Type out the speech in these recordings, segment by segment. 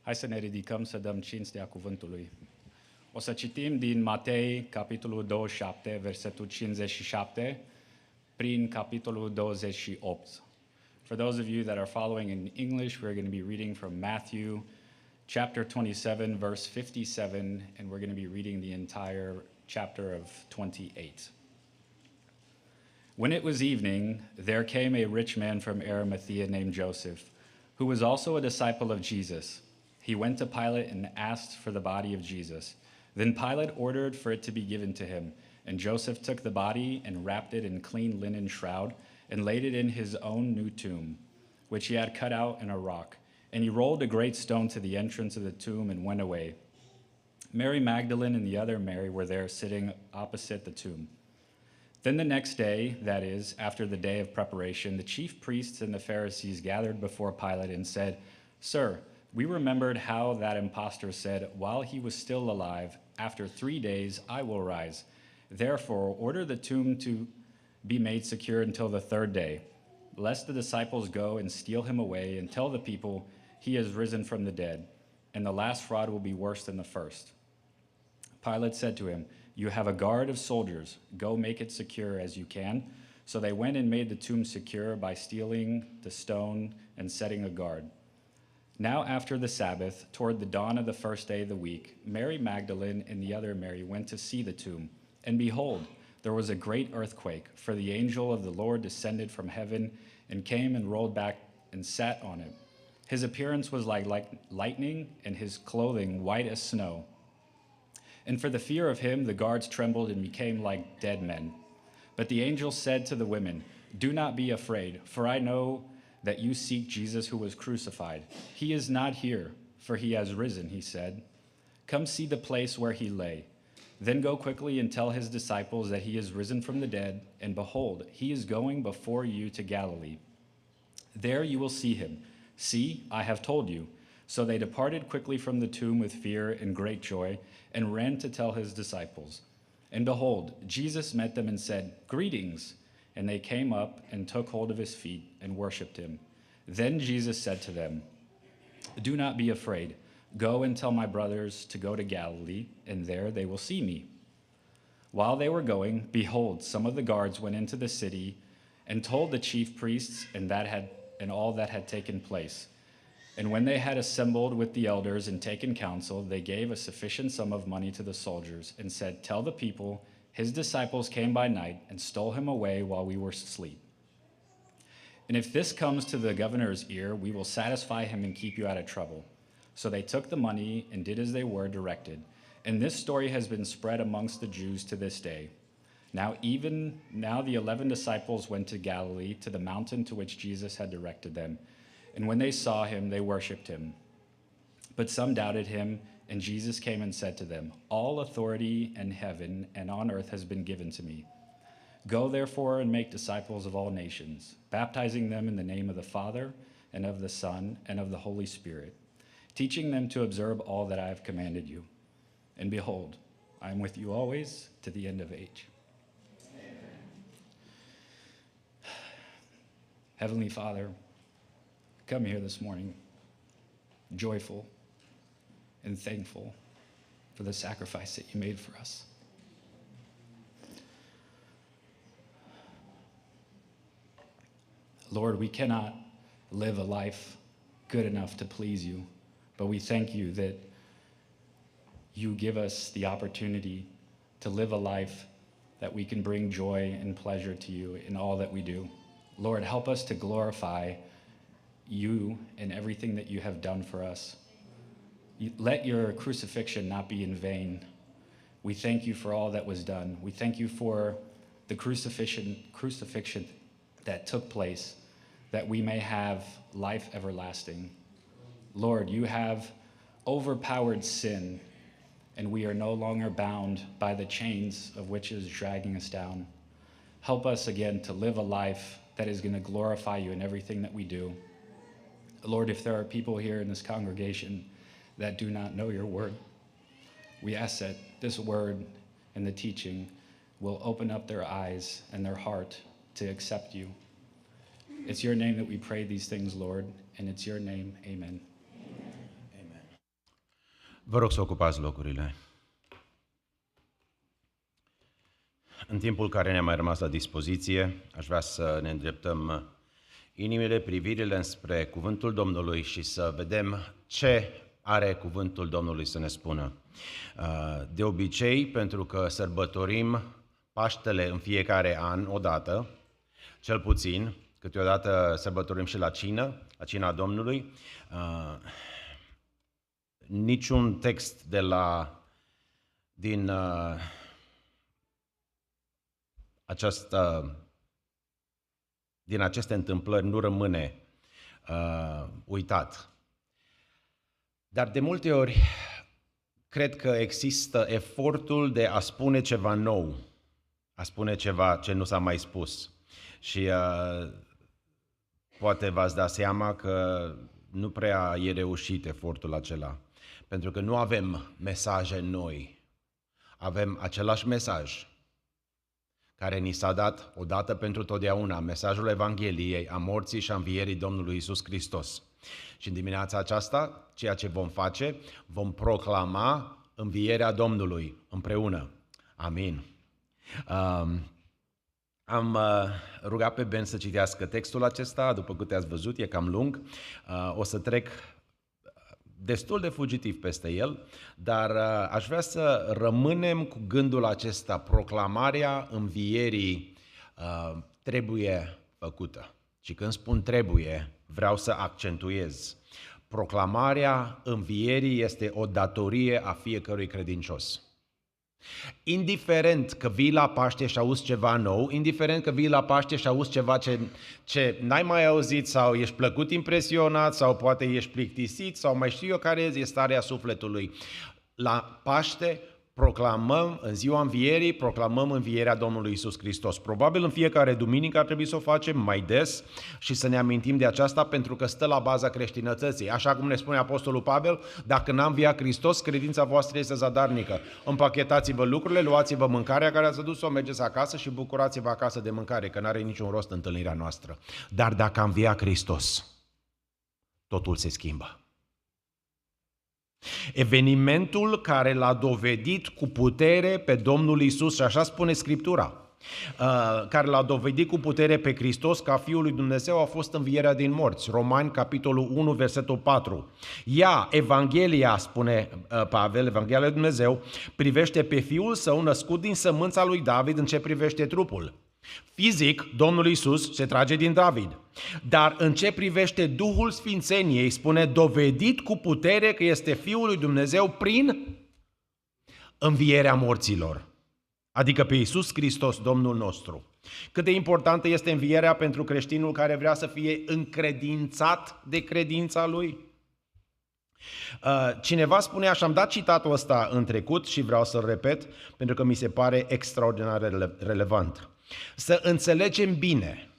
Hai să ne ridicăm să dăm cinstea cuvântului. O să citim din Matei, capitolul 27, versetul 57, prin capitolul 28. For those of you that are following in English, we're going to be reading from Matthew chapter 27, verse 57, and we're going to be reading the entire chapter of 28. When it was evening, there came a rich man from Arimathea named Joseph, who was also a disciple of Jesus. He went to Pilate and asked for the body of Jesus. Then Pilate ordered for it to be given to him, and Joseph took the body and wrapped it in clean linen shroud and laid it in his own new tomb, which he had cut out in a rock. And he rolled a great stone to the entrance of the tomb and went away. Mary Magdalene and the other Mary were there sitting opposite the tomb. Then the next day, that is, after the day of preparation, the chief priests and the Pharisees gathered before Pilate and said, "Sir, we remembered how that impostor said, 'While he was still alive, after 3 days I will rise.' Therefore, order the tomb to be made secure until the third day, lest the disciples go and steal him away and tell the people he has risen from the dead, and the last fraud will be worse than the first." Pilate said to him, "You have a guard of soldiers. Go make it secure as you can." So they went and made the tomb secure by stealing the stone and setting a guard. Now after the Sabbath, toward the dawn of the first day of the week, Mary Magdalene and the other Mary went to see the tomb. And behold, there was a great earthquake, for the angel of the Lord descended from heaven and came and rolled back and sat on it. His appearance was like lightning, and his clothing white as snow. And for the fear of him, the guards trembled and became like dead men. But the angel said to the women, "Do not be afraid, for I know that you seek Jesus who was crucified. He is not here, for he has risen," he said. "Come see the place where he lay. Then go quickly and tell his disciples that he is risen from the dead, and behold, he is going before you to Galilee. There you will see him. See, I have told you." So they departed quickly from the tomb with fear and great joy, and ran to tell his disciples. And behold, Jesus met them and said, "Greetings." And they came up and took hold of his feet and worshipped him. Then Jesus said to them, "Do not be afraid. Go and tell my brothers to go to Galilee, and there they will see me." While they were going, behold, some of the guards went into the city and told the chief priests and all that had taken place. And when they had assembled with the elders and taken counsel, they gave a sufficient sum of money to the soldiers and said, "Tell the people, his disciples came by night and stole him away while we were asleep. And if this comes to the governor's ear, we will satisfy him and keep you out of trouble." So they took the money and did as they were directed. And this story has been spread amongst the Jews to this day. Now the 11 disciples went to Galilee, to the mountain to which Jesus had directed them. And when they saw him, they worshipped him. But some doubted him, and Jesus came and said to them, "All authority in heaven and on earth has been given to me. Go therefore and make disciples of all nations, baptizing them in the name of the Father and of the Son and of the Holy Spirit, teaching them to observe all that I have commanded you. And behold, I am with you always to the end of age." Amen. Heavenly Father, come here this morning, joyful and thankful for the sacrifice that you made for us. Lord, we cannot live a life good enough to please you, but we thank you that you give us the opportunity to live a life that we can bring joy and pleasure to you in all that we do. Lord, help us to glorify you and everything that you have done for us. Let your crucifixion not be in vain. We thank you for all that was done. We thank you for the crucifixion that took place, that we may have life everlasting. Lord, you have overpowered sin, and we are no longer bound by the chains of which is dragging us down. Help us again to live a life that is going to glorify you in everything that we do. Lord, if there are people here in this congregation that do not know your word, we ask that this word and the teaching will open up their eyes and their heart to accept you. It's your name that we pray these things, Lord, and it's your name. Amen. Vă rog să ocupați locurile. În timpul care ne-a mai rămas la dispoziție, aș vrea să ne îndreptăm inimile, privirile înspre cuvântul Domnului și să vedem ce are cuvântul Domnului să ne spună. De obicei, pentru că sărbătorim Paștele în fiecare an odată, cel puțin, câteodată sărbătorim și la cină, la cina Domnului, niciun text din aceste întâmplări nu rămâne uitat. Dar de multe ori cred că există efortul de a spune ceva nou, a spune ceva ce nu s-a mai spus. Și poate v-ați dat seama că nu prea e reușit efortul acela, pentru că nu avem mesaje noi, avem același mesaj care ni s-a dat odată pentru totdeauna, mesajul Evangheliei a morții și a învierii Domnului Iisus Hristos. Și în dimineața aceasta, ceea ce vom face, vom proclama învierea Domnului împreună. Amin. Am rugat pe Ben să citească textul acesta, după câte ați văzut, e cam lung. O să trec destul de fugitiv peste el, dar aș vrea să rămânem cu gândul acesta, proclamarea învierii trebuie făcută. Și când spun trebuie, vreau să accentuez. Proclamarea învierii este o datorie a fiecărui credincios. Indiferent că vii la Paște și auzi ceva nou, indiferent că vii la Paște și auzi ceva ce n-ai mai auzit sau ești plăcut impresionat sau poate ești plictisit sau mai știu eu care e starea sufletului, la Paște proclamăm, în ziua învierii, proclamăm învierea Domnului Iisus Hristos. Probabil în fiecare duminică ar trebui să o facem mai des și să ne amintim de aceasta pentru că stă la baza creștinătății. Așa cum ne spune Apostolul Pavel, dacă n-a înviat Hristos, credința voastră este zadarnică. Împachetați-vă lucrurile, luați-vă mâncarea care ați adus-o, mergeți acasă și bucurați-vă acasă de mâncare, că n-are niciun rost întâlnirea noastră. Dar dacă a înviat Hristos, totul se schimbă. Evenimentul care l-a dovedit cu putere pe Domnul Iisus, și așa spune Scriptura, care l-a dovedit cu putere pe Hristos ca Fiul lui Dumnezeu a fost învierea din morți. Romani, capitolul 1, versetul 4. Ea, Evanghelia, spune Pavel, Evanghelia lui Dumnezeu, privește pe Fiul Său născut din sămânța lui David în ce privește trupul. Fizic, Domnul Iisus se trage din David, dar în ce privește Duhul Sfințeniei, spune dovedit cu putere că este Fiul lui Dumnezeu prin învierea morților, adică pe Iisus Hristos, Domnul nostru. Cât de importantă este învierea pentru creștinul care vrea să fie încredințat de credința lui? Cineva spunea, și am dat citatul ăsta în trecut și vreau să-l repet pentru că mi se pare extraordinar relevant. Să înțelegem bine,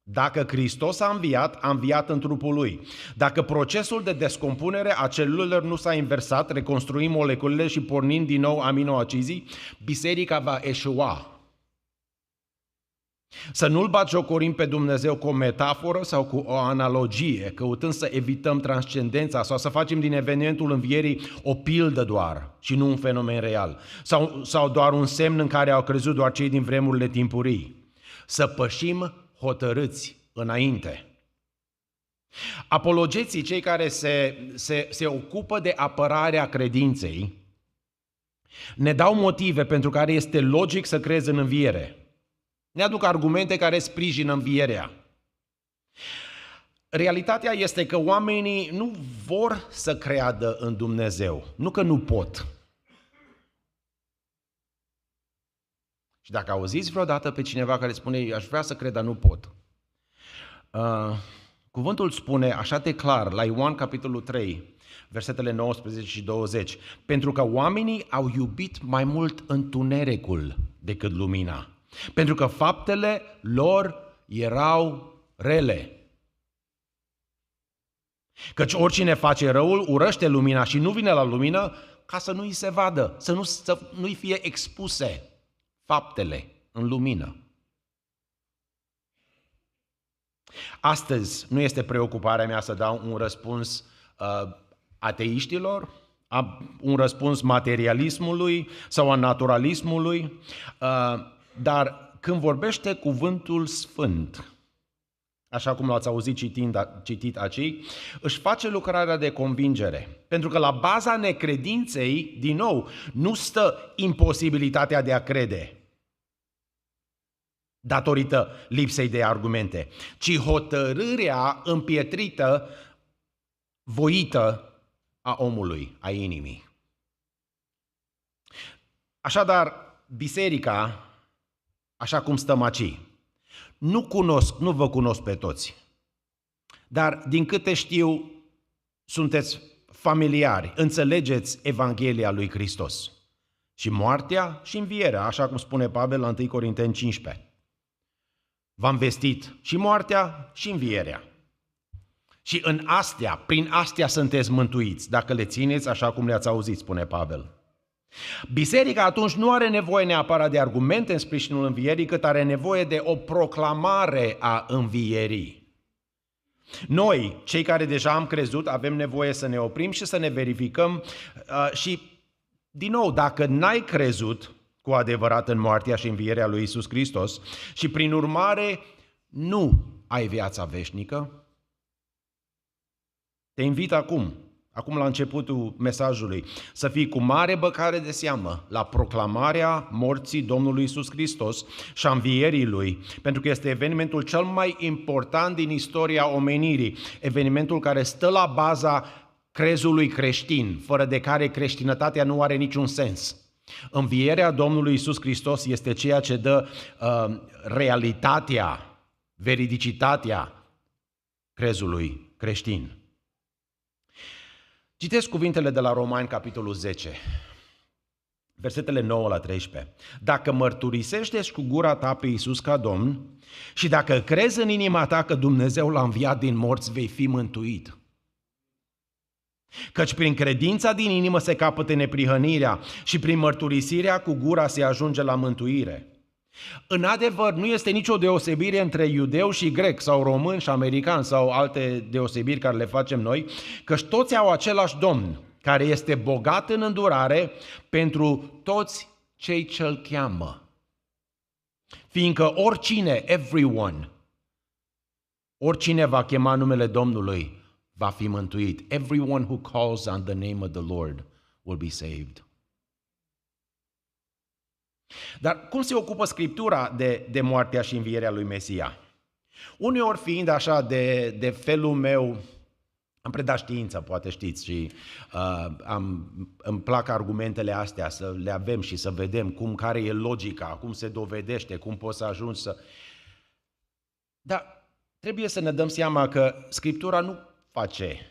dacă Hristos a înviat în trupul Lui. Dacă procesul de descompunere a celulelor nu s-a inversat, reconstruim moleculele și pornind din nou aminoacizii, biserica va eșua. Să nu-L batjocorim pe Dumnezeu cu o metaforă sau cu o analogie, căutând să evităm transcendența sau să facem din evenimentul învierii o pildă doar și nu un fenomen real. Sau doar un semn în care au crezut doar cei din vremurile timpurii. Să pășim hotărâți înainte. Apologeții, cei care se ocupă de apărarea credinței, ne dau motive pentru care este logic să crezi în înviere. Ne aduc argumente care sprijină învierea. Realitatea este că oamenii nu vor să creadă în Dumnezeu, nu că nu pot. Și dacă auziți vreodată pe cineva care spune, aș vrea să cred, dar nu pot. Cuvântul spune așa de clar, la Ioan capitolul 3, versetele 19 și 20, pentru că oamenii au iubit mai mult întunericul decât lumina. Pentru că faptele lor erau rele. Căci oricine face răul urăște lumina și nu vine la lumină ca să nu-i se vadă, să nu-i fie expuse faptele în lumină. Astăzi nu este preocuparea mea să dau un răspuns ateiștilor, un răspuns materialismului sau a naturalismului, dar când vorbește cuvântul sfânt, așa cum l-ați auzit citit aici, își face lucrarea de convingere. Pentru că la baza necredinței, din nou, nu stă imposibilitatea de a crede datorită lipsei de argumente, ci hotărârea împietrită, voită a omului, a inimii. Așadar, biserica, așa cum stăm aici, nu vă cunosc pe toți, dar din câte știu, sunteți familiari, înțelegeți Evanghelia lui Hristos. Și moartea și învierea, așa cum spune Pavel la 1 Corinteni 15. V-am vestit și moartea și învierea. Și prin astea sunteți mântuiți, dacă le țineți așa cum le-ați auzit, spune Pavel. Biserica atunci nu are nevoie neapărat de argumente în sprijinul învierii, cât are nevoie de o proclamare a învierii. Noi, cei care deja am crezut, avem nevoie să ne oprim și să ne verificăm și, din nou, dacă n-ai crezut cu adevărat în moartea și învierea lui Iisus Hristos și, prin urmare, nu ai viața veșnică, te invit acum la începutul mesajului, să fii cu mare băgare de seamă la proclamarea morții Domnului Iisus Hristos și a învierii Lui, pentru că este evenimentul cel mai important din istoria omenirii, evenimentul care stă la baza crezului creștin, fără de care creștinătatea nu are niciun sens. Învierea Domnului Iisus Hristos este ceea ce dă realitatea, veridicitatea crezului creștin. Citesc cuvintele de la Romani, capitolul 10, versetele 9 la 13. Dacă mărturisești cu gura ta pe Iisus ca Domn și dacă crezi în inima ta că Dumnezeu l-a înviat din morți, vei fi mântuit. Căci prin credința din inimă se capătă neprihănirea și prin mărturisirea cu gura se ajunge la mântuire. În adevăr, nu este nicio deosebire între iudeu și grec sau român și american sau alte deosebiri care le facem noi, căci toți au același Domn, care este bogat în îndurare pentru toți cei ce-L cheamă. Fiindcă oricine va chema numele Domnului, va fi mântuit. Everyone who calls on the name of the Lord will be saved. Dar cum se ocupă Scriptura de moartea și învierea lui Mesia? Uneori fiind așa de felul meu, am predat știință, poate știți, și îmi plac argumentele astea, să le avem și să vedem care e logica, cum se dovedește, cum poți să ajungi să... Dar trebuie să ne dăm seama că Scriptura nu face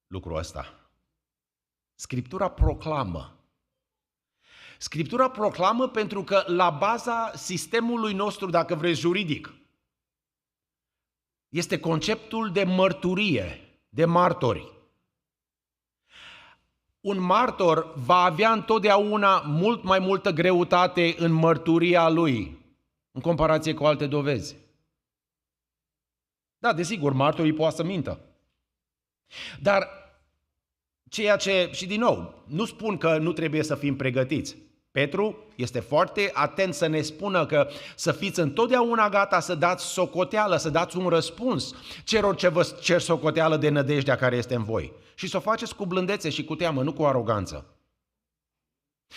lucrul ăsta. Scriptura proclamă. Scriptura proclamă pentru că la baza sistemului nostru, dacă vreți, juridic, este conceptul de mărturie, de martori. Un martor va avea întotdeauna mult mai multă greutate în mărturia lui, în comparație cu alte dovezi. Da, desigur, martorii poate să mintă. Dar ceea ce, și din nou, nu spun că nu trebuie să fim pregătiți. Petru este foarte atent să ne spună că să fiți întotdeauna gata să dați socoteală, să dați un răspuns celor ce vă cer socoteală de nădejdea care este în voi. Și să o faceți cu blândețe și cu teamă, nu cu aroganță.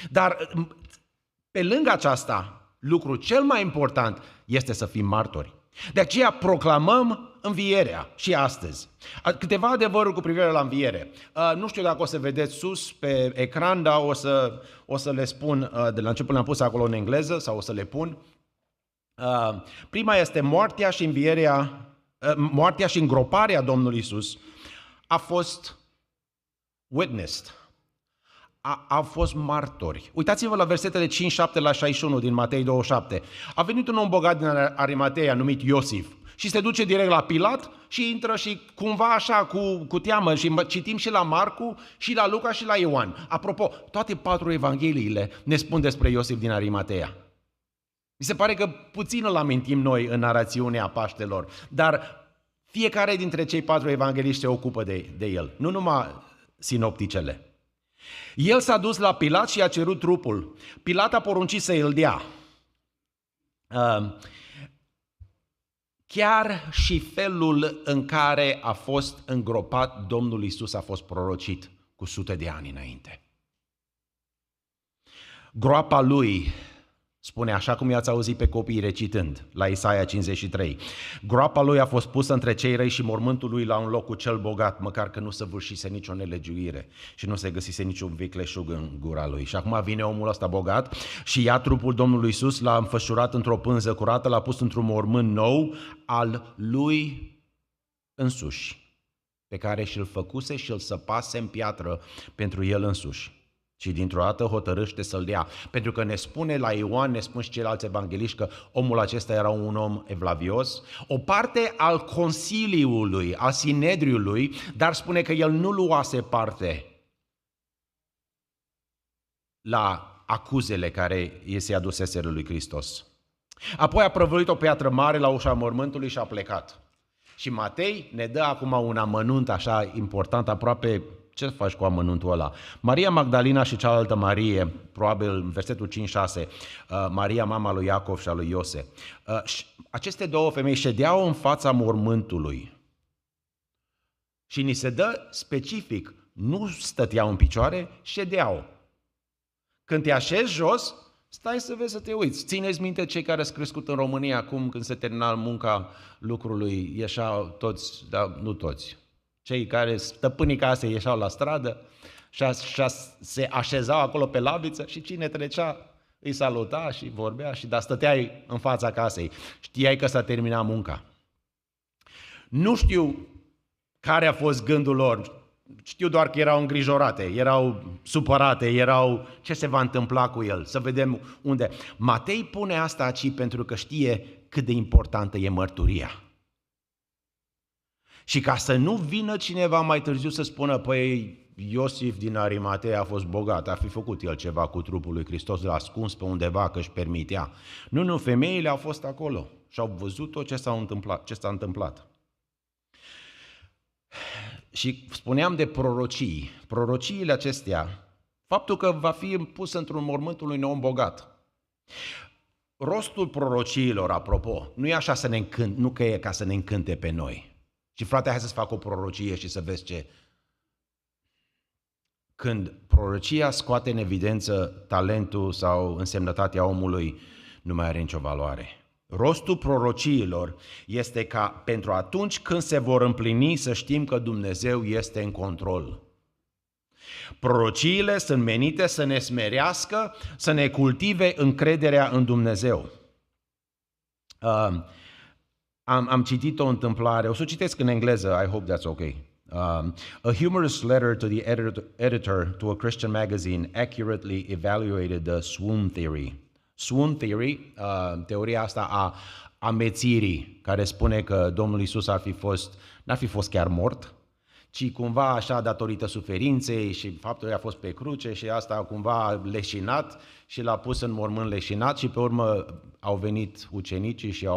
Dar pe lângă aceasta, lucrul cel mai important este să fim martori. De aceea proclamăm învierea și astăzi. Câteva adevăruri cu privire la înviere. Nu știu dacă o să vedeți sus pe ecran, dar o să le spun, de la început le-am pus acolo în engleză sau o să le pun. Prima este moartea și îngroparea Domnului Iisus a fost witnessed. Au fost martori. Uitați-vă la versetele 5, 7 la 61 din Matei 27. A venit un om bogat din Arimatea numit Iosif și se duce direct la Pilat și intră și cumva așa cu teamă și citim și la Marcu și la Luca și la Ioan. Apropo, toate 4 evangheliile ne spun despre Iosif din Arimatea. Mi se pare că puțin îl amintim noi în narațiunea Paștelor, dar fiecare dintre cei 4 evangheliști se ocupă de el, nu numai sinopticele. El s-a dus la Pilat și a cerut trupul. Pilat a poruncit să îl dea. Chiar și felul în care a fost îngropat Domnul Iisus a fost prorocit cu sute de ani înainte. Groapa lui, spune așa cum i-ați auzit pe copiii recitând la Isaia 53, groapa lui a fost pusă între cei răi și mormântul lui la un loc cu cel bogat, măcar că nu săvârșise nicio nelegiuire și nu se găsise niciun vicleșug în gura lui. Și acum vine omul ăsta bogat și ia trupul Domnului Iisus, l-a înfășurat într-o pânză curată, l-a pus într-un mormânt nou al lui însuși, pe care și-l făcuse și îl săpase în piatră pentru el însuși. Și dintr-o dată hotărâște să-l dea. Pentru că ne spune la Ioan, ne spun și ceilalți evangeliști că omul acesta era un om evlavios, o parte al consiliului, a sinedriului, dar spune că el nu luase parte la acuzele care i se aduseseră lui Hristos. Apoi a prăvălit o piatră mare la ușa mormântului și a plecat. Și Matei ne dă acum un amănunt așa important, aproape. Ce faci cu amănuntul ăla? Maria Magdalena și cealaltă Marie, probabil în versetul 5-6, Maria, mama lui Iacov și a lui Iose. Aceste două femei ședeau în fața mormântului. Și ni se dă specific, nu stăteau în picioare, ședeau. Când te așezi jos, stai să vezi, să te uiți. Țineți minte cei care sunt crescut în România acum, când se termina munca lucrului, ieșeau toți, dar nu toți. Cei care, stăpânii casei, ieșeau la stradă și se așezau acolo pe laviță și cine trecea îi saluta și vorbea și dar stăteai în fața casei. Știai că s-a terminat munca. Nu știu care a fost gândul lor, știu doar că erau îngrijorate, erau supărate, erau ce se va întâmpla cu el, să vedem unde. Matei pune asta aici pentru că știe cât de importantă e mărturia. Și ca să nu vină cineva mai târziu să spună, păi Iosif din Arimatea a fost bogat, a fi făcut el ceva cu trupul lui Hristos, l-a ascuns pe undeva că își permitea. Nu, femeile au fost acolo și au văzut tot ce s-a întâmplat. Și spuneam de prorocii. Prorociile acestea, faptul că va fi pus într-un mormântul unui om bogat. Rostul prorociilor, apropo, nu e așa să ne încânte, nu că e ca să ne încânte pe noi. Și frate, hai să-ți fac o prorocie și să vezi ce. Când prorocia scoate în evidență talentul sau însemnătatea omului, nu mai are nicio valoare. Rostul prorociilor este ca pentru atunci când se vor împlini să știm că Dumnezeu este în control. Prorociile sunt menite să ne smerească, să ne cultive încrederea în Dumnezeu. Am citit o întâmplare, o să o citesc în engleză, I hope that's okay. A humorous letter to the editor to a Christian magazine accurately evaluated the swoon theory. Swoon theory, teoria asta a amețirii, care spune că Domnul Iisus n-ar fi fost chiar mort, ci cumva așa datorită suferinței și faptul că a fost pe cruce și asta cumva leșinat și l-a pus în mormânt leșinat și pe urmă au venit ucenicii și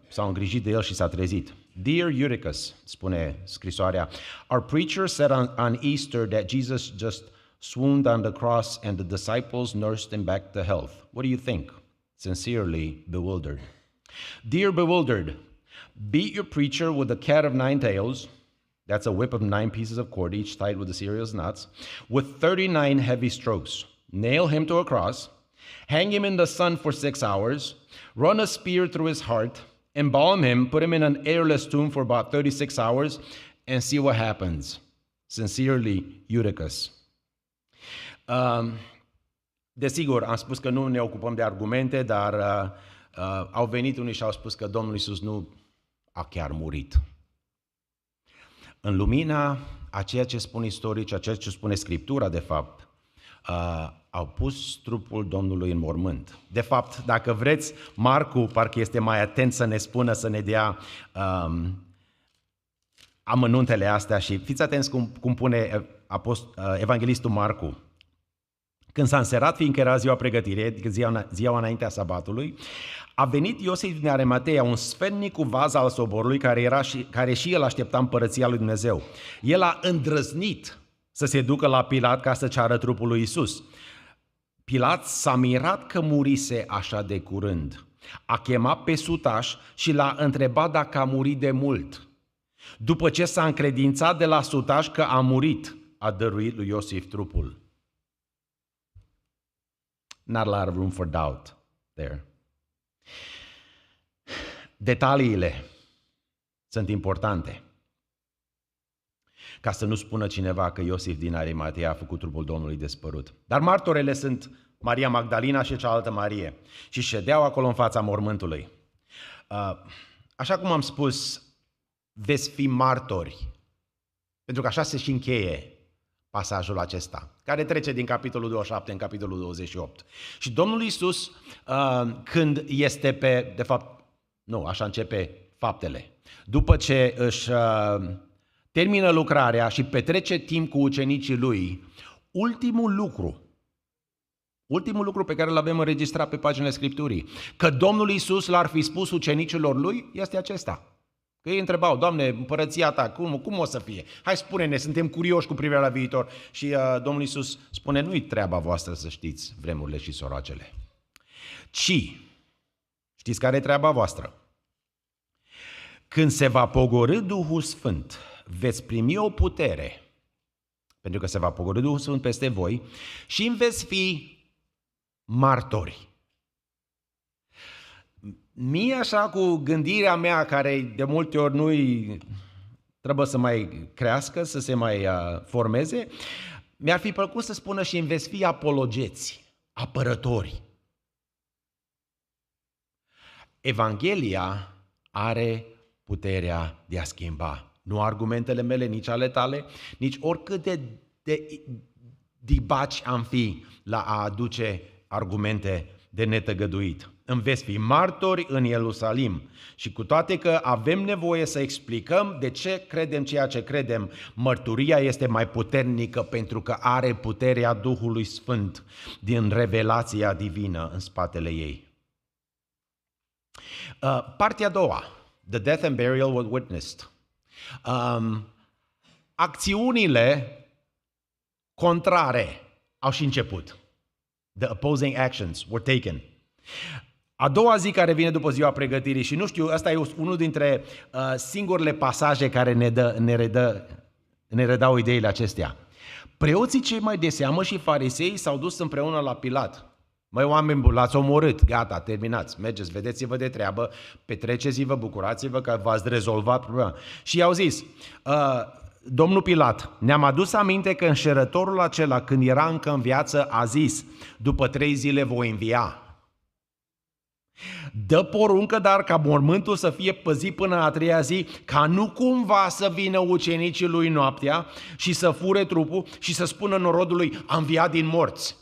s-au îngrijit de el și s-a trezit. Dear Eutychus, spune scrisoarea, our preacher said on Easter that Jesus just swooned on the cross and the disciples nursed him back to health. What do you think? Sincerely, Bewildered. Dear Bewildered, beat your preacher with a cat of 9 tails, that's a whip of 9 pieces of cord, each tied with a series of knots, with 39 heavy strokes. Nail him to a cross, hang him in the sun for 6 hours, run a spear through his heart, embalm him, put him in an airless tomb for about 36 hours, and see what happens. Sincerely, Eutychus. Desigur, am spus că nu ne ocupăm de argumente, dar au venit unii și au spus că Domnul Iisus nu a chiar murit. În lumina a ceea ce spun istorici, a ceea ce spune Scriptura, de fapt, au pus trupul Domnului în mormânt. De fapt, dacă vreți, Marcu parcă este mai atent să ne spună, să ne dea amănuntele astea și fiți atenți cum pune evanghelistul Marcu. Când s-a înserat, fiindcă era ziua pregătire, adică ziua înaintea sabatului, a venit Iosif din Arimatea, un sfetnic cu vaza al soborului, care și el aștepta împărăția lui Dumnezeu. El a îndrăznit să se ducă la Pilat ca să ceară trupul lui Iisus. Pilat s-a mirat că murise așa de curând. A chemat pe sutaș și l-a întrebat dacă a murit de mult. După ce s-a încredințat de la sutaș că a murit, a dăruit lui Iosif trupul. Not a lot of room for doubt there. Detaliile sunt importante. Ca să nu spună cineva că Iosif din Arimatea a făcut trupul Domnului despărut. Dar martorele sunt Maria Magdalena și cealaltă Marie. Și ședeau acolo în fața mormântului. Așa cum am spus, veți fi martori. Pentru că așa se și încheie pasajul acesta, care trece din capitolul 27 în capitolul 28. Și Domnul Iisus, când este de fapt, nu, așa începe faptele. După ce își termină lucrarea și petrece timp cu ucenicii lui, ultimul lucru pe care îl avem înregistrat pe paginile Scripturii, că Domnul Iisus l-ar fi spus ucenicilor lui, este acesta. Că ei întrebau, Doamne, împărăția ta, cum o să fie? Hai, spune-ne, suntem curioși cu privire la viitor. Și Domnul Iisus spune, nu-i treaba voastră să știți vremurile și soroacele. Știți care e treaba voastră? Când se va pogorî Duhul Sfânt, veți primi o putere, pentru că se va pogorî Duhul Sfânt peste voi și veți fi martori. Mie așa, cu gândirea mea, care de multe ori nu-i trebuie să mai crească, să se mai formeze, mi-ar fi plăcut să spună și veți fi apologeți, apărători. Evanghelia are puterea de a schimba. Nu argumentele mele, nici ale tale, nici oricât de dibaci am fi la a aduce argumente de netăgăduit. Îmi veți fi martori în Ierusalim și cu toate că avem nevoie să explicăm de ce credem ceea ce credem, mărturia este mai puternică pentru că are puterea Duhului Sfânt din revelația divină în spatele ei. Partea a doua, the death and burial were witnessed. Acțiunile contrare au și început. The opposing actions were taken. A doua zi care vine după ziua pregătirii, și nu știu, ăsta e unul dintre singurele pasaje care ne redau ideile acestea. Preoții cei mai de seamă și farisei s-au dus împreună la Pilat. Măi, oameni buni, l-ați omorât, gata, terminați, mergeți, vedeți-vă de treabă, petreceți-vă, bucurați-vă că v-ați rezolvat problema. Și i-au zis, Domnul Pilat, ne-am adus aminte că înșelătorul acela, când era încă în viață, a zis, după 3 zile voi învia. Dă poruncă, dar ca mormântul să fie păzit până a 3-a zi, ca nu cumva să vină ucenicii lui noaptea și să fure trupul și să spună norodului, a înviat din morți.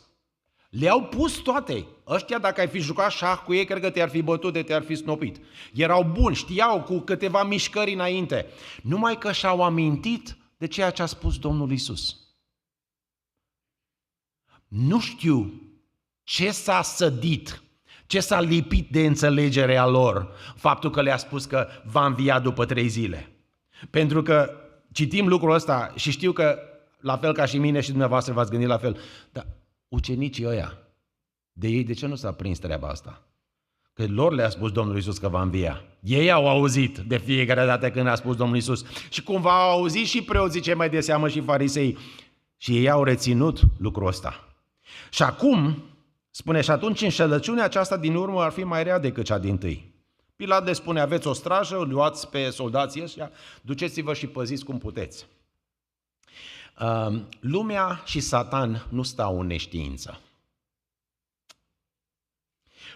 Le-au pus toate. Ăștia, dacă ai fi jucat șah cu ei, cred că te-ar fi bătut, te-ar fi snopit. Erau buni, știau cu câteva mișcări înainte. Numai că și-au amintit de ceea ce a spus Domnul Iisus. Nu știu ce s-a sădit, ce s-a lipit de înțelegerea lor, faptul că le-a spus că va învia după 3 zile. Pentru că citim lucrul ăsta și știu că, la fel ca și mine și dumneavoastră v-ați gândit la fel, dar ucenicii ăia, de ce nu s-a prins treaba asta? Că lor le-a spus Domnul Iisus că va învia. Ei au auzit de fiecare dată când a spus Domnul Iisus. Și cumva au auzit și preoții cei mai de seamă și farisei. Și ei au reținut lucrul ăsta. Și acum, spune, și atunci înșelăciunea aceasta din urmă ar fi mai rea decât cea dintâi. Pilat le spune, aveți o strajă, luați pe soldații ăștia, duceți-vă și păziți cum puteți. Lumea și Satan nu stau în neștiință.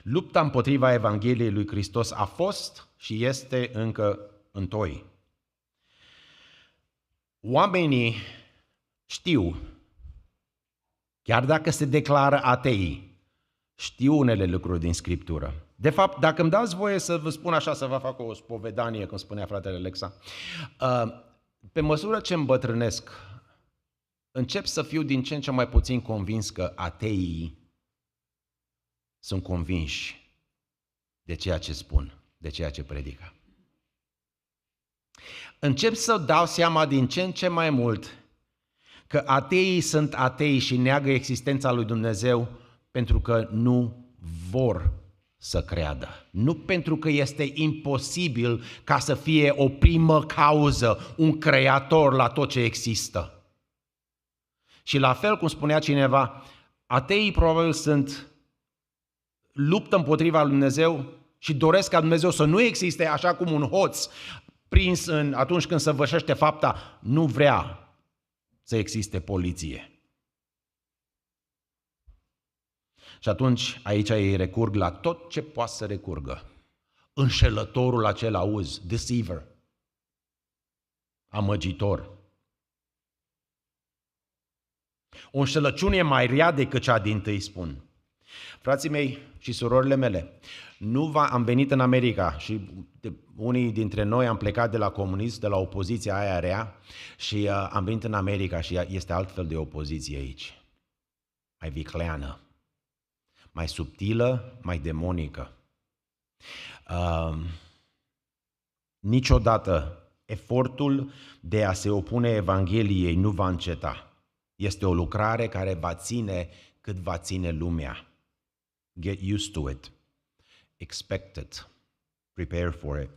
Lupta împotriva Evangheliei lui Hristos a fost și este încă întoi. Oamenii știu, chiar dacă se declară atei, știu unele lucruri din Scriptură. De fapt, dacă îmi dați voie să vă spun așa, să vă fac o spovedanie, cum spunea fratele Alexa, pe măsură ce îmbătrânesc, încep să fiu din ce în ce mai puțin convins că ateii sunt convinși de ceea ce spun, de ceea ce predică. Încep să dau seama din ce în ce mai mult că ateii sunt atei și neagă existența lui Dumnezeu pentru că nu vor să creadă. Nu pentru că este imposibil ca să fie o primă cauză, un creator la tot ce există. Și la fel cum spunea cineva, ateii probabil luptă împotriva lui Dumnezeu și doresc ca Dumnezeu să nu existe, așa cum un hoț prins atunci când săvârșește fapta nu vrea să existe poliție. Și atunci aici ei recurg la tot ce poate să recurgă. Înșelătorul acela auzi, deceiver, amăgitor. O înșelăciune mai rea decât cea dintâi, spun. Frații mei și surorile mele, am venit în America și unii dintre noi am plecat de la comunism, de la opoziția aia rea și am venit în America și este altfel de opoziție aici. Mai vicleană, mai subtilă, mai demonică. Niciodată efortul de a se opune Evangheliei nu va înceta. Este o lucrare care va ține cât va ține lumea. Get used to it. Expect it. Prepare for it.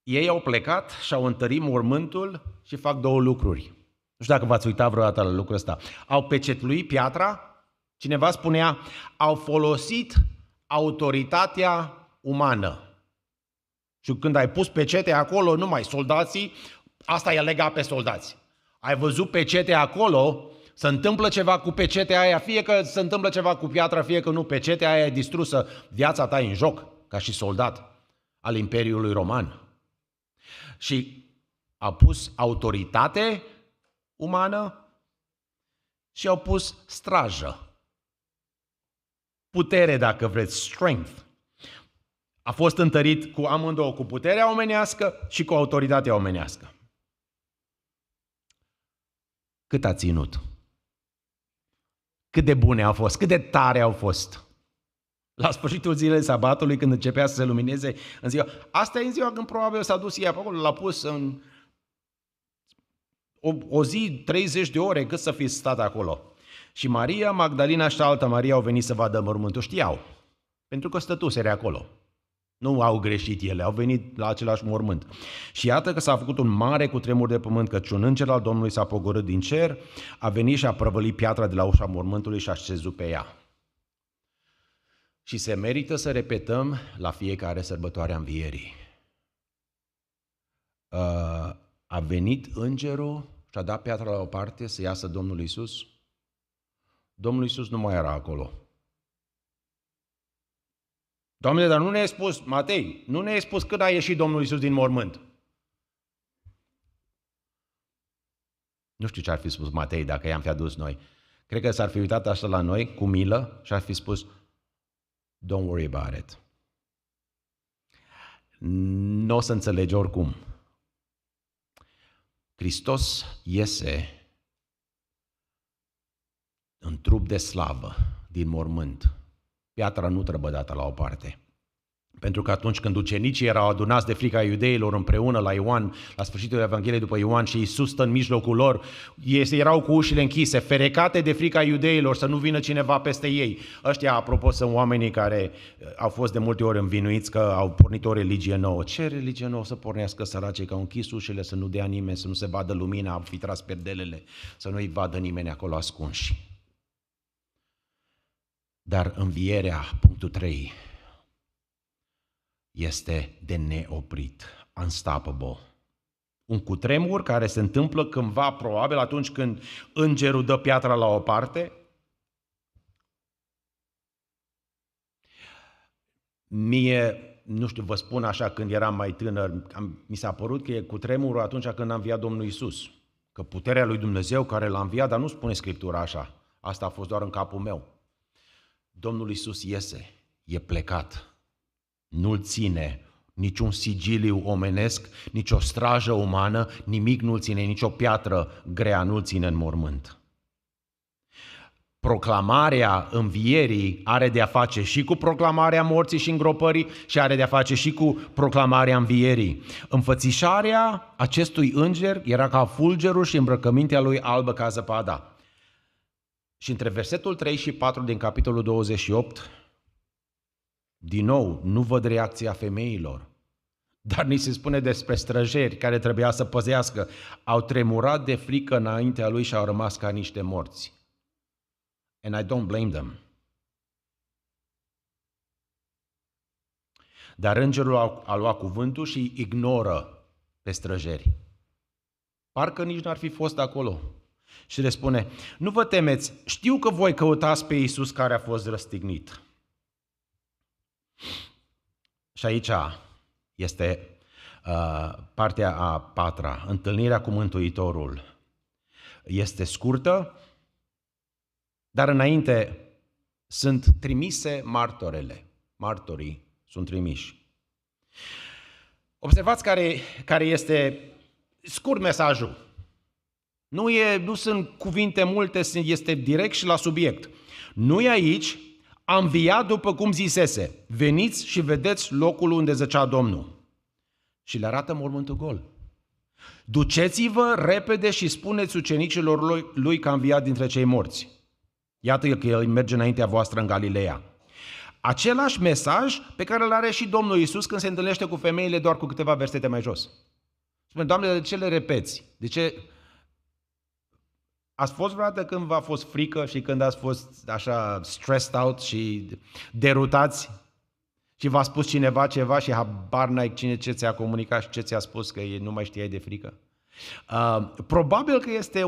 Ei au plecat și au întărit mormântul și fac două lucruri. Nu știu dacă v-ați uitat vreodată la lucrul ăsta. Au pecetluit piatra, cineva spunea, au folosit autoritatea umană. Și când ai pus pecete acolo, numai soldații, asta i-a legat pe soldați. Ai văzut pecete acolo, se întâmplă ceva cu pecetea aia, fie că se întâmplă ceva cu piatra, fie că nu, pecetea aia e distrusă, viața ta e în joc, ca și soldat al Imperiului Roman. Și a pus autoritate umană și au pus strajă. Putere, dacă vreți, strength. A fost întărit cu amândouă, cu puterea omenească și cu autoritatea omenească. Cât a ținut? Cât de bune au fost? Cât de tare au fost? La sfârșitul zilei sabatului, când începea să se lumineze în ziua. Asta e în ziua când probabil s-a dus ea pe acolo, l-a pus în o zi, 30 de ore, cât să fi stat acolo. Și Maria, Magdalena și alta Maria au venit să vadă mormântul. Știau, pentru că stătuseră acolo. Nu au greșit ele, au venit la același mormânt. Și iată că s-a făcut un mare cutremur de pământ, căci un înger al Domnului s-a pogorât din cer, a venit și a prăvălit piatra de la ușa mormântului și a șezut pe ea. Și se merită să repetăm la fiecare sărbătoare a învierii. A venit îngerul și a dat piatra la o parte să iasă Domnul Iisus. Domnul Iisus nu mai era acolo. Doamne, dar nu ne-ai spus, Matei, nu ne-ai spus când a ieșit Domnul Iisus din mormânt. Nu știu ce ar fi spus Matei dacă i-am fi adus noi. Cred că s-ar fi uitat așa la noi, cu milă, și ar fi spus, don't worry about it. Nu o să înțelegi oricum. Hristos iese în trup de slavă din mormânt. Piatra nu trebuie dată la o parte. Pentru că atunci când ucenicii erau adunați de frica iudeilor împreună la Ioan, la sfârșitul Evangheliei după Ioan, și Iisus stă în mijlocul lor, ei erau cu ușile închise, ferecate de frica iudeilor, să nu vină cineva peste ei. Ăștia, apropo, sunt oamenii care au fost de multe ori învinuiți că au pornit o religie nouă. Ce religie nouă să pornească săracii? Că au închis ușile, să nu dea nimeni, să nu se vadă lumina, au fi tras perdelele, să nu-i vadă nimeni acolo ascunși. Dar învierea, punctul 3, este de neoprit, unstoppable. Un cutremur care se întâmplă cândva, probabil atunci când îngerul dă piatra la o parte. Mie, nu știu, vă spun așa, când eram mai tânăr, mi s-a părut că e cutremurul atunci când a înviat Domnul Iisus. Că puterea lui Dumnezeu care l-a înviat, dar nu spune Scriptura așa. Asta a fost doar în capul meu. Domnul Iisus iese, e plecat. Nu-l ține niciun sigiliu omenesc, nici o strajă umană, nimic nu-l ține, nici o piatră grea nu-l ține în mormânt. Proclamarea învierii are de a face și cu proclamarea morții și îngropării și are de a face și cu proclamarea învierii. Înfățișarea acestui înger era ca fulgerul și îmbrăcămintea lui albă ca zăpada. Și între versetul 3 și 4 din capitolul 28, din nou, nu văd reacția femeilor, dar ni se spune despre străjeri care trebuia să păzească. Au tremurat de frică înaintea lui și au rămas ca niște morți. And I don't blame them. Dar îngerul a luat cuvântul și ignoră pe străjeri. Parcă nici n-ar fi fost acolo. Și le spune, nu vă temeți, știu că voi căutați pe Iisus care a fost răstignit. Și aici este partea a patra, întâlnirea cu Mântuitorul. Este scurtă, dar înainte sunt trimise martorele. Martorii sunt trimiși. Observați care este scurt mesajul. Nu sunt cuvinte multe, este direct și la subiect. Nu e aici, a înviat după cum zisese. Veniți și vedeți locul unde zăcea Domnul. Și le arată mormântul gol. Duceți-vă repede și spuneți ucenicilor lui că a înviat dintre cei morți. Iată că el merge înaintea voastră în Galileea. Același mesaj pe care îl are și Domnul Iisus când se întâlnește cu femeile doar cu câteva versete mai jos. Spune, Doamne, de ce le repeți? De ce? Ați fost vreodată când v-a fost frică și când ați fost așa stressed out și derutați și v-a spus cineva ceva și habar n-ai cine ce ți-a comunicat și ce ți-a spus că nu mai știai de frică? Probabil că este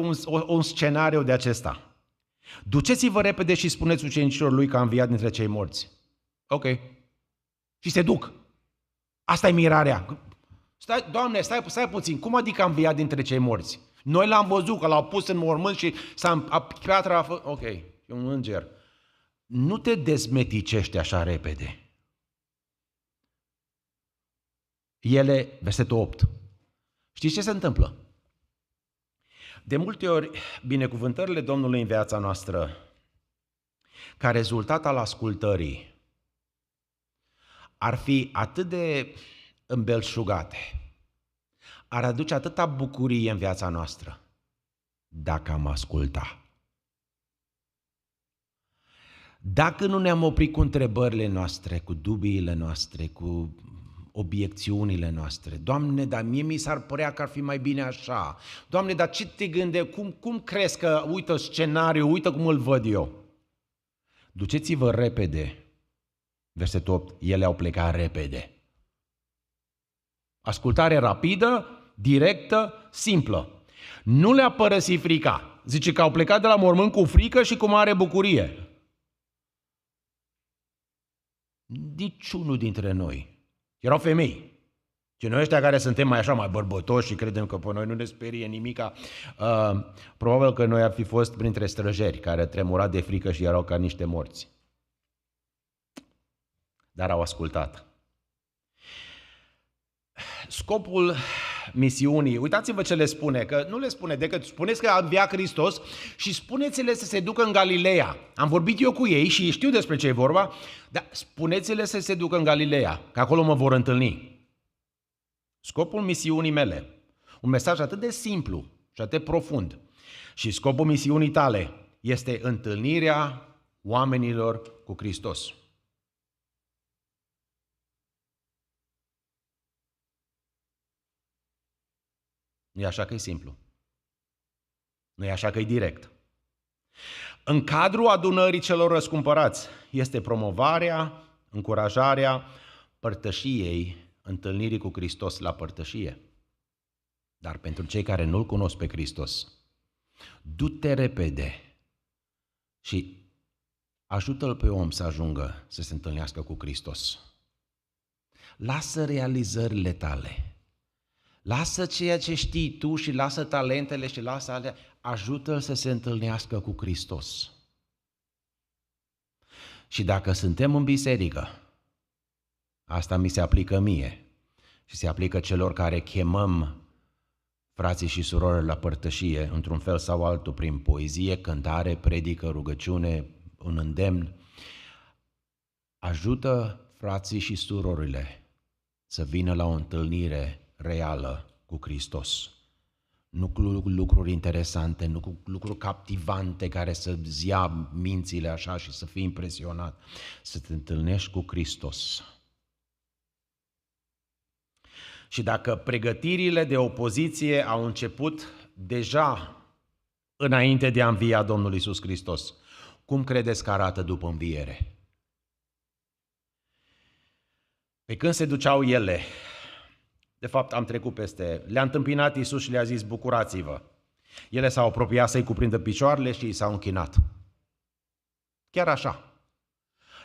un scenariu de acesta. Duceți-vă repede și spuneți ucenicilor lui că a înviat dintre cei morți. Ok. Și se duc. Asta e mirarea. Doamne, stai puțin. Cum adică a înviat dintre cei morți? Noi l-am văzut, că l-au pus în mormânt și piatra a fost... Ok, e un înger. Nu te dezmeticești așa repede. Versetul 8. Știți ce se întâmplă? De multe ori, binecuvântările Domnului în viața noastră, ca rezultat al ascultării, ar fi atât de îmbelșugate, ar aduce atâta bucurie în viața noastră, dacă am asculta. Dacă nu ne-am oprit cu întrebările noastre, cu dubiile noastre, cu obiecțiunile noastre. Doamne, dar mie mi s-ar părea că ar fi mai bine așa. Doamne, dar ce te gândești? Cum crezi că, uită scenariul, uită cum îl văd eu? Duceți-vă repede. Versetul 8, ele au plecat repede. Ascultare rapidă, directă, simplă. Nu le-a părăsit frica. Zice că au plecat de la mormânt cu frică și cu mare bucurie. Niciunul dintre noi. Erau femei. Și noi ăștia care suntem mai bărbătoși și credem că pe noi nu ne sperie nimica, probabil că noi ar fi fost printre străjeri care tremurat de frică și erau ca niște morți. Dar au ascultat. Scopul misiunii, uitați-vă ce le spune, că nu le spune decât spuneți că a înviat Hristos și spuneți-le să se ducă în Galileea. Am vorbit eu cu ei și știu despre ce e vorba, dar spuneți-le să se ducă în Galileea, că acolo mă vor întâlni. Scopul misiunii mele, un mesaj atât de simplu și atât de profund, și scopul misiunii tale este întâlnirea oamenilor cu Hristos. Nu e așa că e simplu. Nu e așa că e direct. În cadrul adunării celor răscumpărați este promovarea, încurajarea părtășiei, întâlnirii cu Hristos la părtășie. Dar pentru cei care nu-L cunosc pe Hristos, du-te repede și ajută-L pe om să ajungă să se întâlnească cu Hristos. Lasă realizările tale. Lasă ceea ce știi tu și lasă talentele și lasă alea, ajută-l să se întâlnească cu Hristos. Și dacă suntem în biserică, asta mi se aplică mie și se aplică celor care chemăm frații și surorile la părtășie, într-un fel sau altul, prin poezie, cântare, predică, rugăciune, un îndemn. Ajută frații și surorile să vină la o întâlnire reală cu Hristos. Nu cu lucruri interesante, nu cu lucruri captivante care să-ți ia mințile așa și să fii impresionat. Să te întâlnești cu Hristos. Și dacă pregătirile de opoziție au început deja înainte de a învia Domnul Iisus Hristos, cum credeți că arată după înviere? Pe când se duceau ele, de fapt am trecut peste, le-a întâmpinat Iisus și le-a zis, bucurați-vă. Ele s-au apropiat să-i cuprindă picioarele și i s-au închinat. Chiar așa.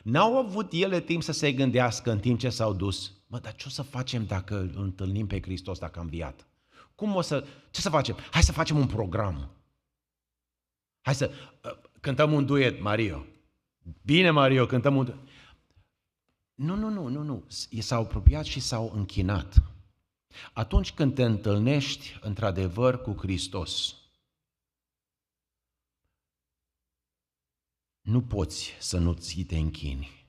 N-au avut ele timp să se gândească în timp ce s-au dus, dar ce o să facem dacă îl întâlnim pe Hristos, dacă a înviat? Ce să facem? Hai să facem un program. Hai să cântăm un duet, Mario. Bine, Mario, cântăm un duet. Nu. S-au apropiat și s-au închinat. Atunci când te întâlnești într-adevăr cu Hristos, nu poți să nu ți te închini.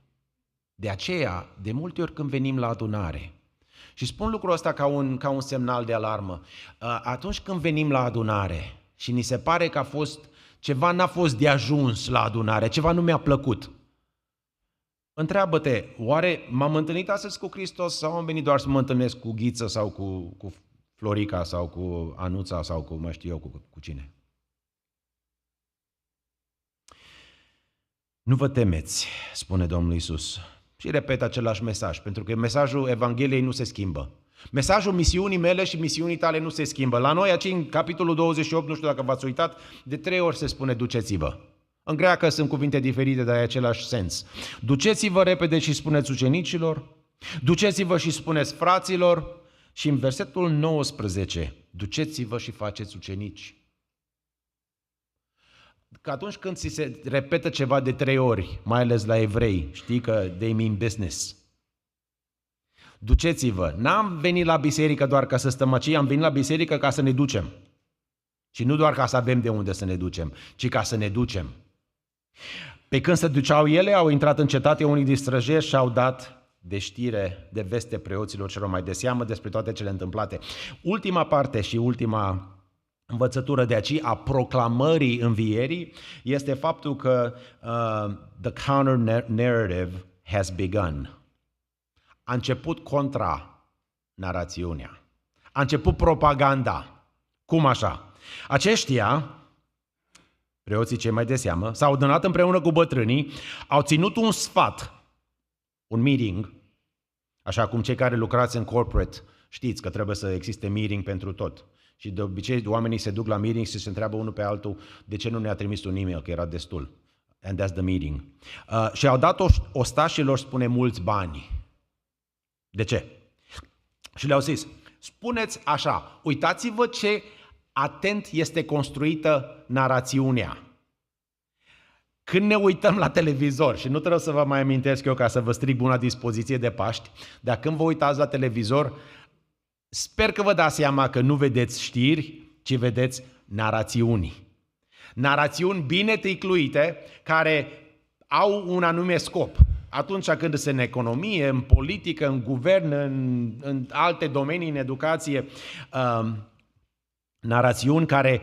De aceea, de multe ori când venim la adunare, și spun lucrul ăsta ca un semnal de alarmă, atunci când venim la adunare și ni se pare că ceva n-a fost de ajuns la adunare, ceva nu mi-a plăcut, întreabă-te, oare m-am întâlnit astăzi cu Hristos sau am venit doar să mă întâlnesc cu Ghiță sau cu Florica sau cu Anuța sau cu mă știu eu cu cine? Nu vă temeți, spune Domnul Iisus. Și repet același mesaj, pentru că mesajul Evangheliei nu se schimbă. Mesajul misiunii mele și misiunii tale nu se schimbă. La noi aici în capitolul 28, nu știu dacă v-ați uitat, de 3 ori se spune duceți-vă. În greacă sunt cuvinte diferite, dar e același sens. Duceți-vă repede și spuneți ucenicilor, duceți-vă și spuneți fraților și în versetul 19, duceți-vă și faceți ucenici. Că atunci când ți se repetă ceva de 3 ori, mai ales la evrei, știi că they mean business. Duceți-vă. N-am venit la biserică doar ca să stăm aici, am venit la biserică ca să ne ducem. Și nu doar ca să avem de unde să ne ducem, ci ca să ne ducem. Pe când se duceau ele, au intrat în cetate unii din străjeri și au dat de știre, de veste preoților celor mai de seamă despre toate cele întâmplate. Ultima parte și ultima învățătură de aici a proclamării învierii este faptul că the counter-narrative has begun. A început contra-narațiunea. A început propaganda. Cum așa? Aceștia, preoții cei mai de seamă, s-au adunat împreună cu bătrânii, au ținut un sfat, un meeting, așa cum cei care lucrați în corporate știți că trebuie să existe meeting pentru tot. Și de obicei oamenii se duc la meeting și se întreabă unul pe altul de ce nu ne-a trimis un e-mail, că era destul. And that's the meeting. Și au dat ostașilor, spune, mulți bani. De ce? Și le-au zis, spuneți așa, uitați-vă ce atent este construită narațiunea. Când ne uităm la televizor, și nu trebuie să vă mai amintesc eu ca să vă stric buna dispoziție de Paști, dar când vă uitați la televizor, sper că vă dați seama că nu vedeți știri, ci vedeți narațiuni. Narațiuni bine ticluite, care au un anume scop. Atunci când sunt în economie, în politică, în guvern, în alte domenii, în educație, narațiuni care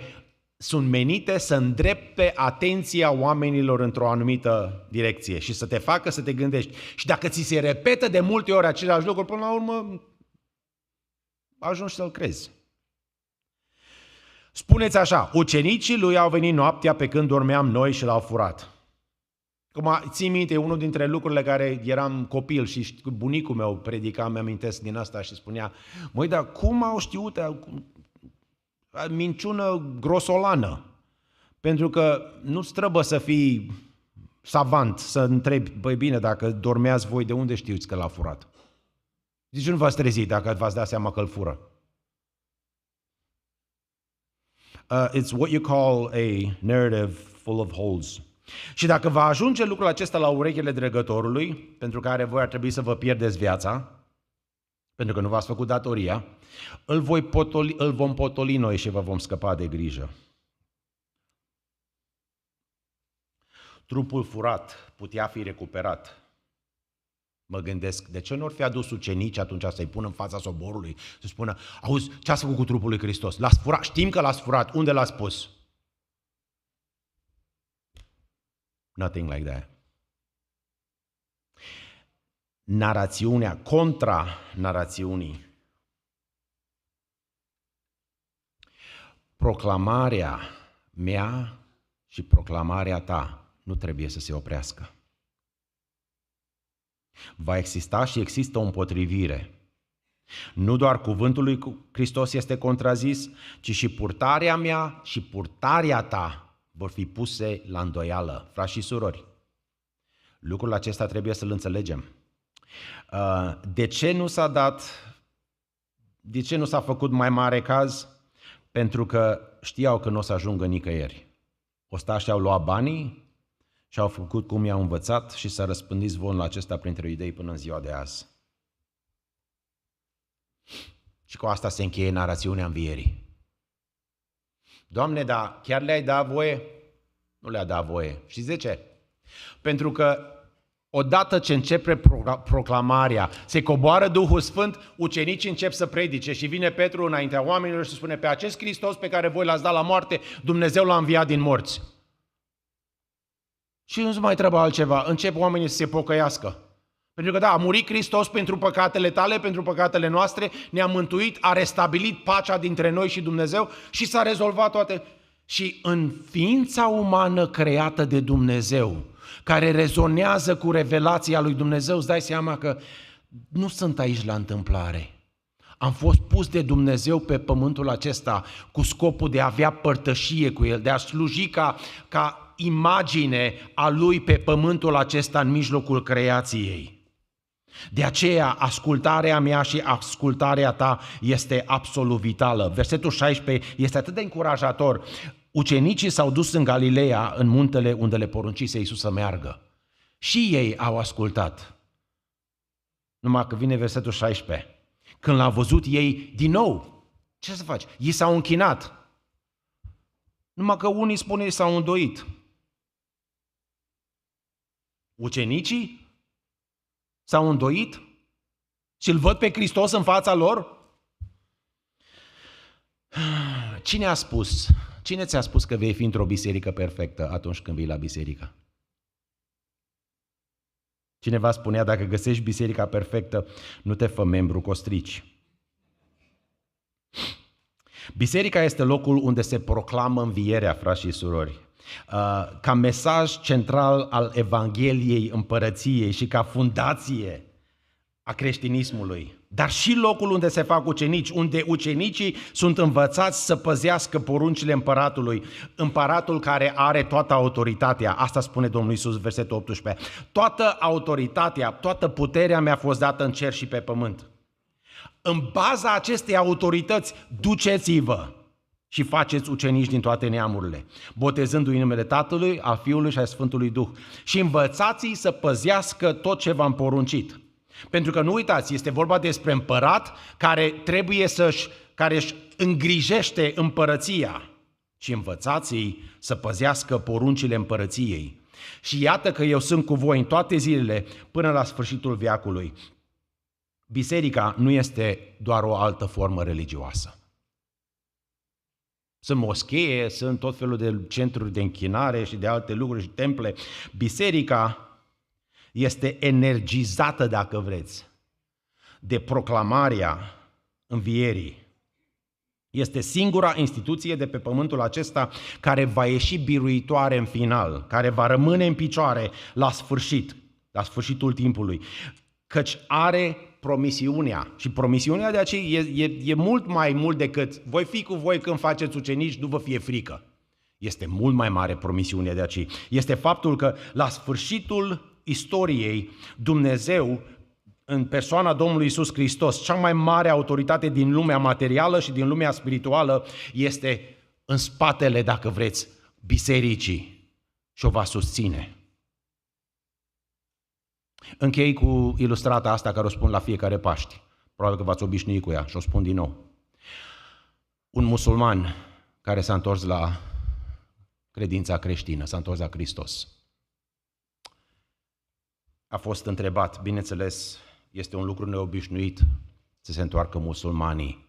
sunt menite să îndrepte atenția oamenilor într-o anumită direcție și să te facă să te gândești. Și dacă ți se repetă de multe ori același lucru, până la urmă ajungi să-l crezi. Spuneți așa, ucenicii lui au venit noaptea pe când dormeam noi și l-au furat. Cum ții minte, unul dintre lucrurile care eram copil și bunicul meu predica, mi-amintesc din asta și spunea, măi, dar cum au știut, minciună grosolană, pentru că nu-ți trebuie să fii savant, să întrebi, băi bine, dacă dormeați voi, de unde știți că l-a furat? Zici, nu v-ați trezit dacă v-ați dat seama că îl fură. It's what you call a narrative full of holes. Și dacă va ajunge lucrul acesta la urechile dregătorului, pentru care voi ar trebui să vă pierdeți viața, pentru că nu v-ați făcut datoria, îl vom potoli noi și vă vom scăpa de grijă. Trupul furat putea fi recuperat. Mă gândesc, de ce nu ar fi adus ucenici atunci să-i pună în fața soborului, să spună, auzi, ce ați făcut cu trupul lui Hristos? L-ați furat, știm că l-ați furat, unde l-ați pus? Nothing like that. Narațiunea, contra narațiunii. Proclamarea mea și proclamarea ta nu trebuie să se oprească. Va exista și există o împotrivire. Nu doar cuvântul lui Hristos este contrazis, ci și purtarea mea și purtarea ta vor fi puse la îndoială. Frați și surori, lucrul acesta trebuie să-l înțelegem. De ce nu s-a făcut mai mare caz? Pentru că știau că nu o să ajungă nicăieri. Ostașii au luat banii și au făcut cum i-au învățat și s-a răspândit zvonul acesta printre iudei până în ziua de azi. Și cu asta se încheie narațiunea învierii. Doamne, dar chiar le-ai dat voie? Nu le-a dat voie. Știți de ce? Pentru că odată ce începe proclamarea, se coboară Duhul Sfânt, ucenicii încep să predice și vine Petru înaintea oamenilor și spune, pe acest Hristos pe care voi l-ați dat la moarte, Dumnezeu l-a înviat din morți. Și nu se mai trebuie altceva, încep oamenii să se pocăiască. Pentru că da, a murit Hristos pentru păcatele tale, pentru păcatele noastre, ne-a mântuit, a restabilit pacea dintre noi și Dumnezeu și s-a rezolvat toate. Și în ființa umană creată de Dumnezeu, care rezonează cu revelația lui Dumnezeu, îți dai seama că nu sunt aici la întâmplare. Am fost pus de Dumnezeu pe pământul acesta cu scopul de a avea părtășie cu El, de a sluji ca imagine a Lui pe pământul acesta în mijlocul creației. De aceea, ascultarea mea și ascultarea ta este absolut vitală. Versetul 16 este atât de încurajator. Ucenicii s-au dus în Galileea, în muntele unde le poruncise Iisus să meargă. Și ei au ascultat. Numai că vine versetul 16. Când l-au văzut ei din nou, ce să faci? Ei s-au închinat. Numai că unii spune ei s-au îndoit. Ucenicii s-au îndoit și îl văd pe Hristos în fața lor? Cine a spus? Cine ți-a spus că vei fi într-o biserică perfectă atunci când vii la biserică? Cineva spunea, dacă găsești biserica perfectă, nu te fă membru, că o strici. Biserica este locul unde se proclamă învierea, frați și surori. Ca mesaj central al Evangheliei Împărăției și ca fundație a creștinismului, dar și locul unde se fac ucenici, unde ucenicii sunt învățați să păzească poruncile împăratului, împăratul care are toată autoritatea. Asta spune Domnul Iisus, versetul 18. Toată autoritatea, toată puterea mi-a fost dată în cer și pe pământ. În baza acestei autorități, duceți-vă și faceți ucenici din toate neamurile, botezându-i în numele Tatălui, al Fiului și al Sfântului Duh și învățați-i să păzească tot ce v-am poruncit. Pentru că nu uitați, este vorba despre împărat care trebuie care își îngrijește împărăția și învățați-i să păzească poruncile împărăției. Și iată că eu sunt cu voi în toate zilele până la sfârșitul veacului. Biserica nu este doar o altă formă religioasă. Sunt moschee, sunt tot felul de centruri de închinare și de alte lucruri și temple. Biserica este energizată, dacă vreți, de proclamarea învierii. Este singura instituție de pe pământul acesta care va ieși biruitoare în final, care va rămâne în picioare la sfârșitul timpului, căci are promisiunea. Și promisiunea de aceea e mult mai mult decât voi fi cu voi când faceți ucenici, nu vă fie frică. Este mult mai mare promisiunea de aceea. Este faptul că la sfârșitul istoriei, Dumnezeu, în persoana Domnului Iisus Hristos, cea mai mare autoritate din lumea materială și din lumea spirituală, este în spatele, dacă vreți, bisericii și o va susține. Închei cu ilustrata asta care o spun la fiecare Paști. Probabil că v-ați obișnuit cu ea și o spun din nou. Un musulman care s-a întors la credința creștină, s-a întors la Hristos, a fost întrebat, bineînțeles, este un lucru neobișnuit să se întoarcă musulmanii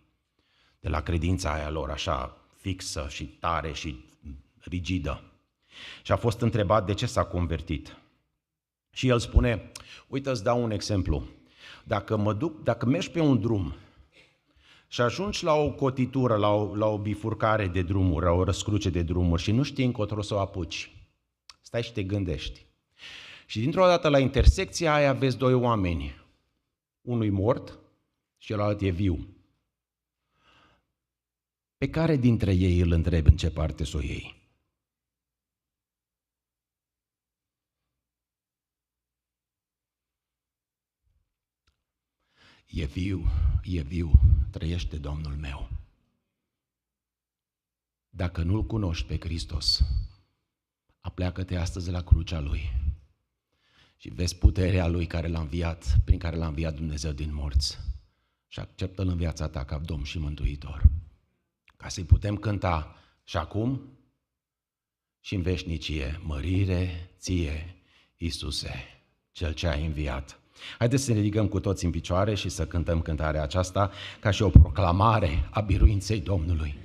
de la credința aia lor așa fixă și tare și rigidă. Și a fost întrebat de ce s-a convertit. Și el spune, uite, îți dau un exemplu. Dacă mergi pe un drum și ajungi la o cotitură, la o bifurcare de drumuri, la o răscruce de drumuri și nu știi încotro să o apuci, stai și te gândești. Și dintr-o dată la intersecția aia vezi doi oameni. Unul e mort și celălalt e viu. Pe care dintre ei îl întrebi în ce parte s-o iei? E viu, trăiește Domnul meu. Dacă nu-L cunoști pe Hristos, apleacă-te astăzi la crucea Lui și vezi puterea Lui prin care l-a înviat Dumnezeu din morți și acceptă-L în viața ta ca Domn și Mântuitor. Ca să-i putem cânta și acum și în veșnicie, mărire ție, Iisuse, Cel ce ai înviat. Haideți să ne ridicăm cu toți în picioare și să cântăm cântarea aceasta ca și o proclamare a biruinței Domnului.